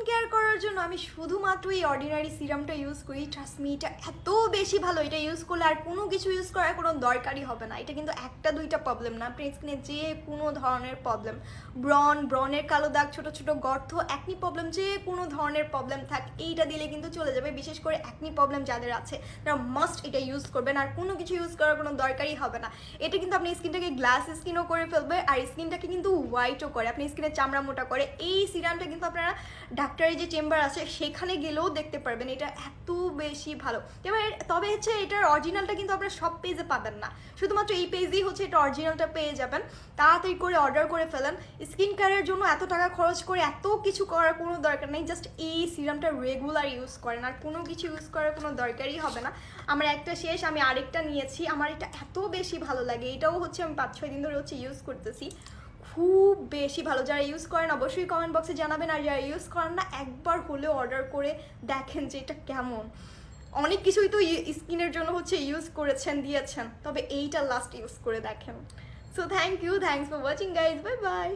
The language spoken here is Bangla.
কেয়ার করার জন্য আমি শুধুমাত্র এই অর্ডিনারি সিরামটা ইউজ করি। ট্রাস্ট মি, এটা এত বেশি ভালো, এটা ইউজ করলে আর কোনো কিছু ইউজ করার কোনো দরকারই হবে না। এটা কিন্তু একটা দুইটা প্রবলেম না, আপনার স্কিনে যে কোনো ধরনের প্রবলেম, ব্রনের কালো দাগ, ছোট ছোট গর্ত, অ্যাকনি প্রবলেম, যে কোনো ধরনের প্রবলেম থাক এইটা দিলে কিন্তু চলে যাবে। বিশেষ করে অ্যাকনি প্রবলেম যাদের আছে তারা মাস্ট এটা ইউজ করবেন, আর কোনো কিছু ইউজ করার কোনো দরকারই হবে না। এটা কিন্তু আপনি স্কিনটাকে গ্লাস স্কিনও করে ফেলবে, আর স্কিনটাকে কিন্তু হোয়াইটও করে, আপনি স্কিনের চামড়া মোটা করে। এই সিরামটা কিন্তু আপনারা ডাক্তারের যে চেম্বার আছে সেখানে গেলেও দেখতে পারবেন, এটা এত বেশি ভালো। তবে হচ্ছে এটার অরিজিনালটা কিন্তু আপনারা সব পেজে পাবেন না, শুধুমাত্র এই পেজেই হচ্ছে এটা অরিজিনালটা পেয়ে যাবেন। তাড়াতাড়ি করে অর্ডার করে ফেলেন। স্কিন কেয়ারের জন্য এত টাকা খরচ করে এত কিছু করার কোনো দরকার নেই, জাস্ট এই সিরামটা রেগুলার ইউজ করেন, আর কোনো কিছু ইউজ করার কোনো দরকারই হবে না। আমার একটা শেষ, আমি আরেকটা নিয়েছি, আমার এটা এত বেশি ভালো লাগে। এটাও হচ্ছে আমি 5-6 দিন ধরে হচ্ছে ইউজ করতেছি, খুব বেশি ভালো। যারা ইউজ করেন অবশ্যই কমেন্ট বক্সে জানাবেন, আর যারা ইউজ করেন না একবার হলেও অর্ডার করে দেখেন যে এটা কেমন। অনেক কিছুই তো স্কিনের জন্য হচ্ছে ইউজ করেছেন, দিয়েছেন, তবে এইটা লাস্ট ইউজ করে দেখেন। So thank you, thanks for watching guys, bye by.